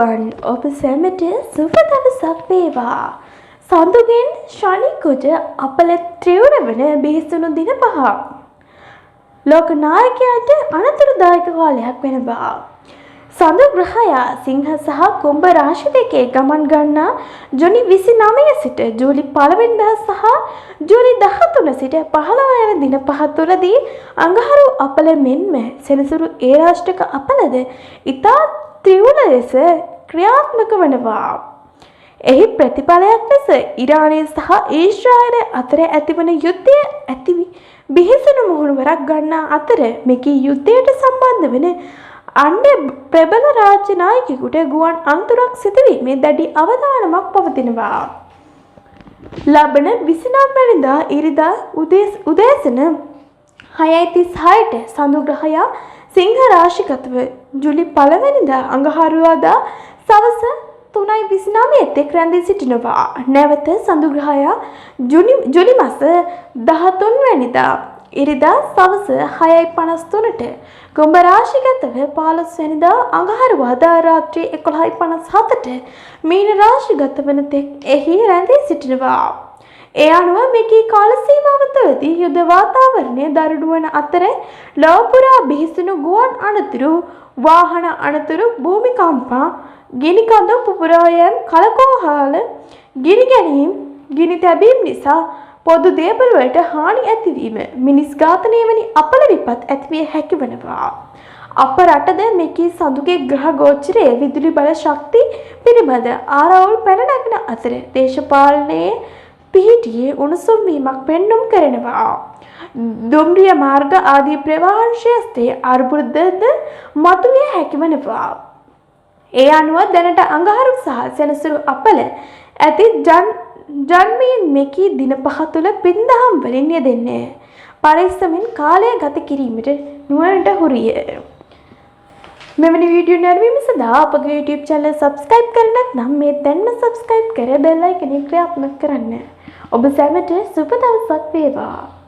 අයිබෝවන් ඔබ සැමට සුබ දවසක් වේවා. සඳුගෙන් ශනිකුට අපල ත්‍රිවර වන බිහිසුණු දින 5. ලෝක නායකයන්ට අනතුරුදායක කාලයක් වෙනවා. සඳු ග්‍රහයා සිංහ සහ කුම්භ රාශි දෙකේ ගමන් ගන්නා ජූනි 29 සිට ජූලි 1 වෙනිදා සහ ජූලි 13 සිට 15 යන දින 5 තුලදී අඟහරු අපල මෙන්ම සෙනසුරු ඒ රාෂ්ට්‍රක අපලද ඉතා ත්‍රිවුල ලෙස ක්‍රියාත්මක වනවා. එහි ප්‍රතිඵලයක් ලෙස ඉරානය සහ ඊශ්‍රායල අතර ඇතිවන යුද්ධය ඇති බිහිසුණු මුහුණුවරක් ගන්නා අතර මෙකී යුද්ධයට සම්බන්ධ වන අන්‍ය ප්‍රබල රාජ්‍ය නායකයෙකුට ගුවන් අනතුරක් සිදුවීමේ දැඩි අවධානමක් පවතිනවා. ලබන 29 වෙනිදා ඉරිදා උදෑසන 6:36ට සඳු ග්‍රහයා සිංහ රාශිගතව ජූලි 1 වෙනිදා අඟහරුවාදා සවස 3:29 තෙක් රැඳී සිටිනවා. නැවත සඳු ග්‍රහයා ජූලි මාස 13 වෙනිදා ඉරිදා සවස 6:53ට කුම්භ රාශිගතව 15 වෙනිදා අඟහරුවාදා රාත්‍රී 11:57ට මීන රාශිගත වන තෙක් එහි රැඳී සිටිනවා. ඒ අනුව මේකී කාල සීමාව තුළදී යුද වාතාවරණය දරුණු වන අතර ලොව පුරා බිහිසුණු ගුවන් අනතුරු, වාහන අනතුරු, භූමිකම්පා, ගිනි කඳු පුපුරා යෑම, කලකෝහල, ගිනි ගැනීම්, ගිනි තැබීම් නිසා පොදු දේපළ වලට හානි ඇතිවීම, මිනිස් ඝාතනය වැනි අපල විපත් ඇතිවිය හැකි වනවා. අප රටද මෙකී සඳුගේ ග්‍රහ ගෝචරයේ විදුලි බල ශක්ති පිළිබඳ ආරවුල් පැන නගන අතර දේශපාලනයේ පිහිටියේ උණුසුම් වීමක් පෙන්නුම් කරනවා. දුම්රිය මාර්ග ආදී ප්‍රවාහන ශේෂ්ත්‍රයේ අර්බුදද මතුවිය හැකි වනවා. ඒ අනුව දැනට අඟහරු සහ සෙනසුරු අපල ඇති ජන්මීන් මෙකී දින 5 තුළ පින්දහම් වලින් යෙදෙන්නේ පරිස්සමින් කාලය ගත කිරීමට නුවණට හුරිය. මෙවැනි වීඩියෝ නැරඹීම සඳහා අපගේ YouTube channel subscribe කර නැත්නම් මේ දැන්ම subscribe කර bell icon එක ක්‍රියාත්මක කරන්න. ඔබ සැමට සුබ දවසක් වේවා.